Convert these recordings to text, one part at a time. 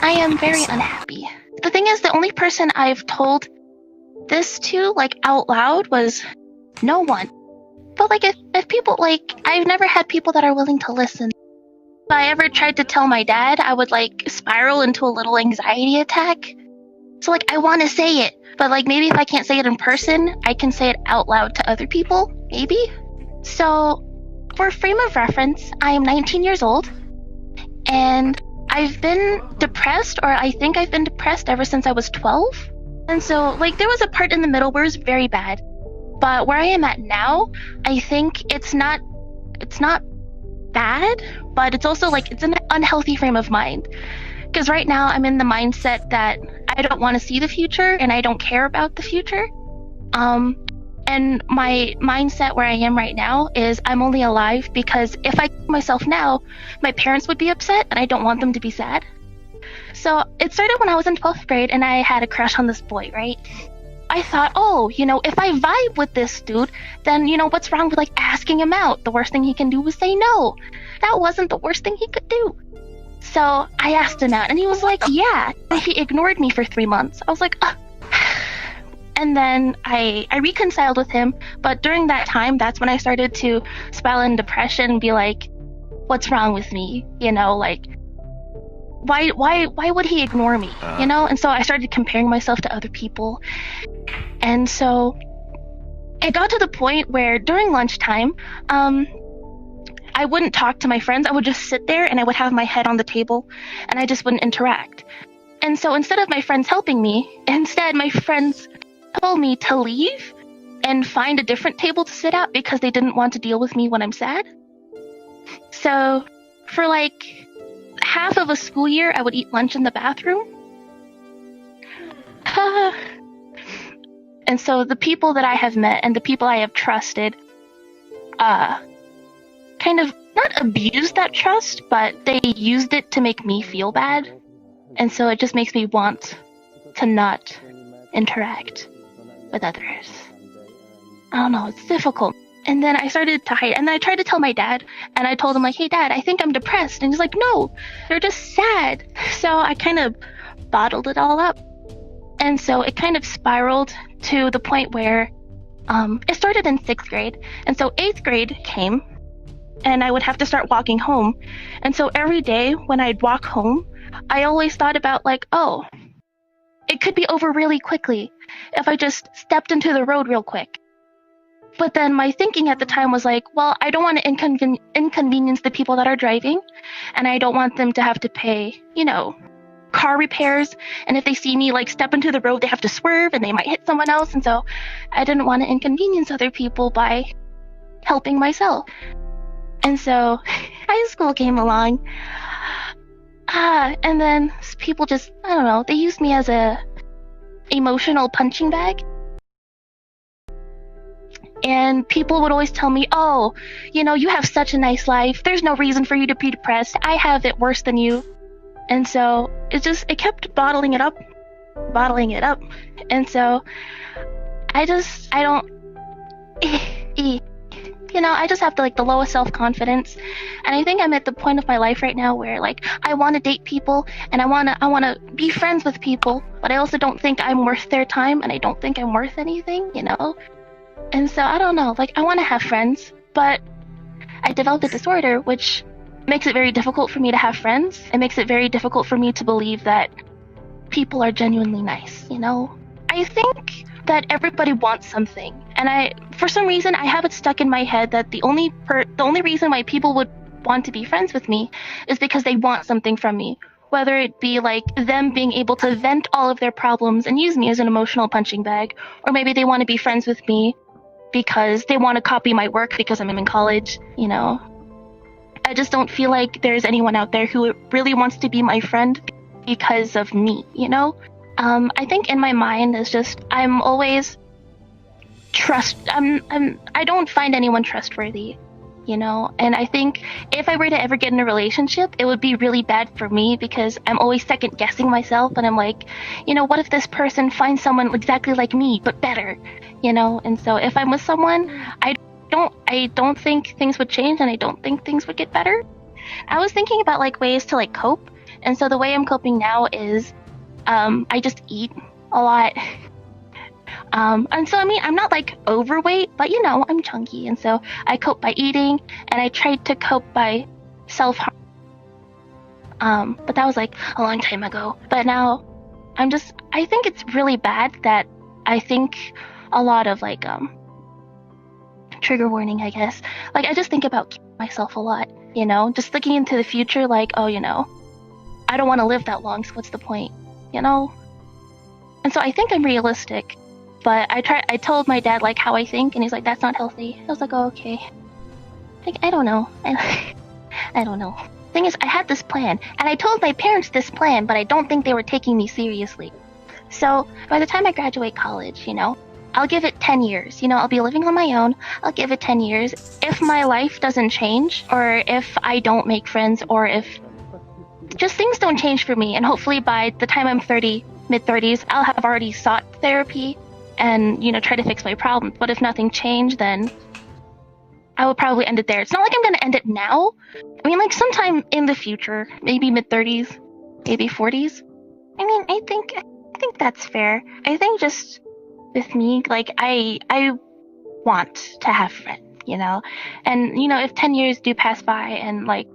I am very unhappy. The thing is, the only person I've told this to, like, out loud was no one. But, like, if people, like, I've never had people that are willing to listen. If I ever tried to tell my dad, I would, like, spiral into a little anxiety attack. So, like, I want to say it, but, like, maybe if I can't say it in person, I can say it out loud to other people, maybe? So, for frame of reference, I am 19 years old, and I've been depressed, or I think I've been depressed ever since I was 12. And so, like, there was a part in the middle where it was very bad. But where I am at now, I think it's not bad, but it's also, like, it's an unhealthy frame of mind. Because right now I'm in the mindset that I don't want to see the future and I don't care about the future. And my mindset where I am right now is I'm only alive because if I kill myself now, my parents would be upset and I don't want them to be sad. So it started when I was in 12th grade and I had a crush on this boy, right? I thought, oh, if I vibe with this dude, then, what's wrong with, like, asking him out? The worst thing he can do is say no. That wasn't the worst thing he could do. So I asked him out and he was like, yeah. He ignored me for 3 months. I was like, ugh. And then I reconciled with him, but during that time, that's when I started to spiral in depression and be like, what's wrong with me? Like, why would he ignore me? And so I started comparing myself to other people. And so it got to the point where during lunchtime, I wouldn't talk to my friends. I would just sit there and I would have my head on the table and I just wouldn't interact. And so instead of my friends helping me, instead my friends told me to leave and find a different table to sit at because they didn't want to deal with me when I'm sad. So for like half of a school year, I would eat lunch in the bathroom. And so the people that I have met and the people I have trusted kind of not abused that trust, but they used it to make me feel bad. And so it just makes me want to not interact with others. I don't know, it's difficult. And then I started to hide, and then I tried to tell my dad, and I told him, like, hey dad, I think I'm depressed. And he's like, no, you're just sad. So I kind of bottled it all up. And so it kind of spiraled to the point where it started in 6th grade. And so 8th grade came, and I would have to start walking home. And so every day when I'd walk home, I always thought about, like, oh, it could be over really quickly if I just stepped into the road real quick. But then my thinking at the time was like, well, I don't want to inconvenience the people that are driving, and I don't want them to have to pay, car repairs. And if they see me, like, step into the road, they have to swerve and they might hit someone else. And so I didn't want to inconvenience other people by helping myself. And so high school came along. And then people just, I don't know, they used me as a emotional punching bag. And people would always tell me, oh, you have such a nice life. There's no reason for you to be depressed. I have it worse than you. And so it kept bottling it up. And so I just have the lowest self-confidence. And I think I'm at the point of my life right now where, like, I want to date people and I want to be friends with people, but I also don't think I'm worth their time and I don't think I'm worth anything, And so I don't know, like, I want to have friends, but I developed a disorder which makes it very difficult for me to have friends. It makes it very difficult for me to believe that people are genuinely nice, I think that everybody wants something, and for some reason I have it stuck in my head that the only reason why people would want to be friends with me is because they want something from me, whether it be like them being able to vent all of their problems and use me as an emotional punching bag, or maybe they want to be friends with me because they want to copy my work because I'm in college, I just don't feel like there's anyone out there who really wants to be my friend because of me, I think in my mind is just, I'm always I don't find anyone trustworthy, and I think if I were to ever get in a relationship, it would be really bad for me because I'm always second guessing myself, and I'm like, what if this person finds someone exactly like me but better, and so if I'm with someone, I don't think things would change, and I don't think things would get better. I was thinking about, like, ways to, like, cope, And so the way I'm coping now is I just eat a lot. And so, I mean, I'm not like overweight, but I'm chunky. And so I cope by eating, and I tried to cope by self-harm. But that was like a long time ago. But now I think it's really bad that I think a lot of like, trigger warning, I guess. Like, I just think about myself a lot, just looking into the future, like, oh, I don't want to live that long, so what's the point, And so I think I'm realistic, but I told my dad, like, how I think, and he's like, that's not healthy. I was like, oh, okay. Like, I don't know. I don't know. Thing is, I had this plan, and I told my parents this plan, but I don't think they were taking me seriously. So by the time I graduate college, I'll give it 10 years. I'll be living on my own. I'll give it 10 years. If my life doesn't change, or if I don't make friends, or if just things don't change for me, and hopefully by the time I'm 30, mid-30s, I'll have already sought therapy and, try to fix my problems. But if nothing changed, then I will probably end it there. It's not like I'm going to end it now. I mean, like, sometime in the future, maybe mid-30s, maybe 40s. I mean, I think that's fair. I think just with me, like, I want to have friends, and if 10 years do pass by and like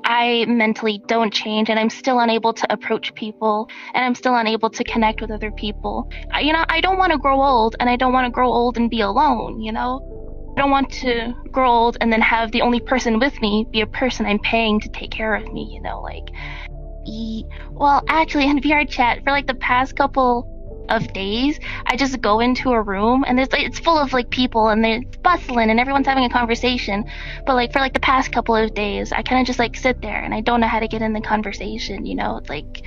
I mentally don't change and I'm still unable to approach people and I'm still unable to connect with other people, I don't want to grow old, and I don't want to grow old and be alone, I don't want to grow old and then have the only person with me be a person I'm paying to take care of me, well, actually, in VR chat, for like the past couple of days, I just go into a room and it's full of like people and it's bustling and everyone's having a conversation. But like for like the past couple of days, I kind of just like sit there and I don't know how to get in the conversation. It's like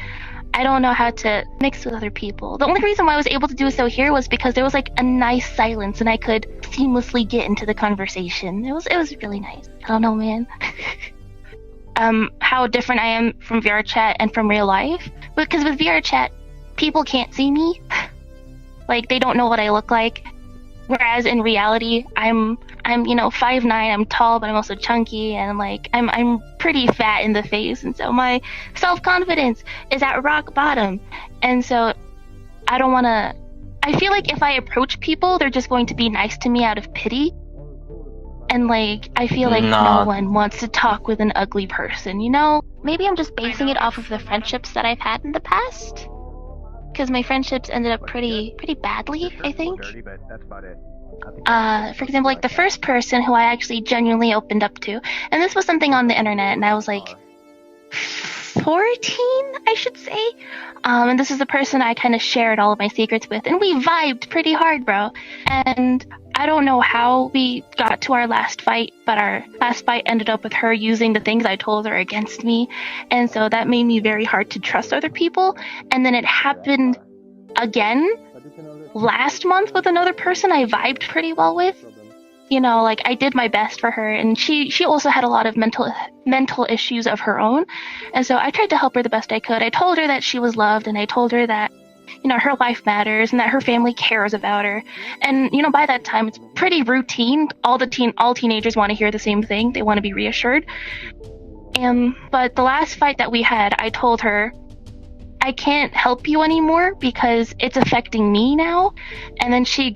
I don't know how to mix with other people. The only reason why I was able to do so here was because there was like a nice silence and I could seamlessly get into the conversation. It was really nice. I don't know, man. How different I am from VR chat and from real life, because with VR chat, people can't see me. Like, they don't know what I look like. Whereas in reality, I'm 5'9", I'm tall, but I'm also chunky, and like I'm pretty fat in the face, and so my self-confidence is at rock bottom. And so I feel like if I approach people, they're just going to be nice to me out of pity. And like, I feel like no one wants to talk with an ugly person, Maybe I'm just basing it off of the friendships that I've had in the past. Because my friendships ended up pretty badly, I think. For example, like the first person who I actually genuinely opened up to, and this was something on the internet, and I was like 14, I should say. And this is the person I kind of shared all of my secrets with, and we vibed pretty hard, bro. And I don't know how we got to our last fight, but our last fight ended up with her using the things I told her against me. And so that made me very hard to trust other people. And then it happened again last month with another person I vibed pretty well with. Like I did my best for her, and she also had a lot of mental issues of her own. And so I tried to help her the best I could. I told her that she was loved, and I told her that her life matters and that her family cares about her. And, by that time, it's pretty routine. All teenagers want to hear the same thing. They want to be reassured. But the last fight that we had, I told her, I can't help you anymore because it's affecting me now. And then she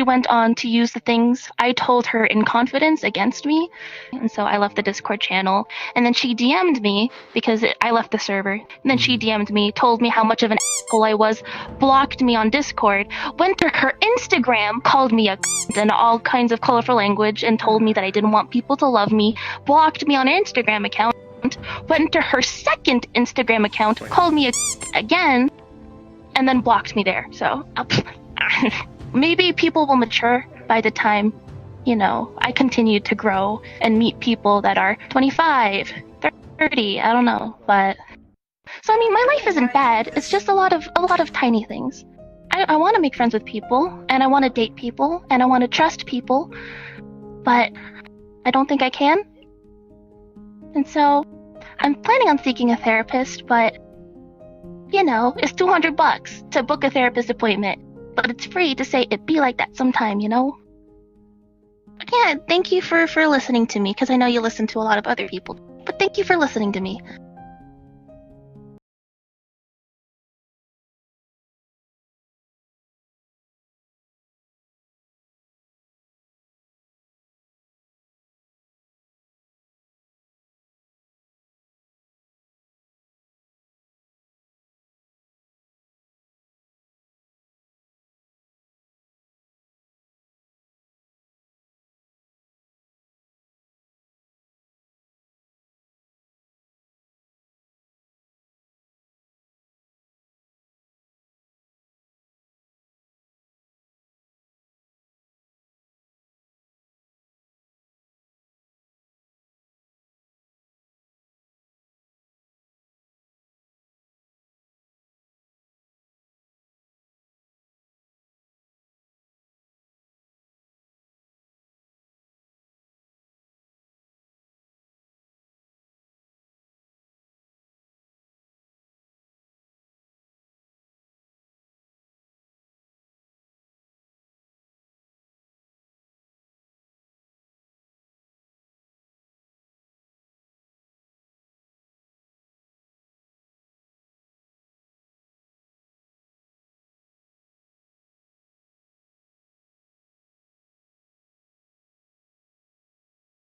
went on to use the things I told her in confidence against me. And so I left the Discord channel. And then she DM'd me because I left the server. And then she DM'd me, told me how much of an asshole I was, blocked me on Discord, went to her Instagram, called me a and all kinds of colorful language, and told me that I didn't want people to love me, blocked me on her Instagram account, went to her second Instagram account, called me again, and then blocked me there. So maybe people will mature by the time, I continue to grow and meet people that are 25, 30, I don't know. But so I mean, my life isn't bad. It's just a lot of tiny things. I want to make friends with people, and I want to date people, and I want to trust people, but I don't think I can. And so I'm planning on seeking a therapist, but it's $200 to book a therapist appointment, but it's free to say it be like that sometime, Yeah, thank you for listening to me, because I know you listen to a lot of other people, but thank you for listening to me.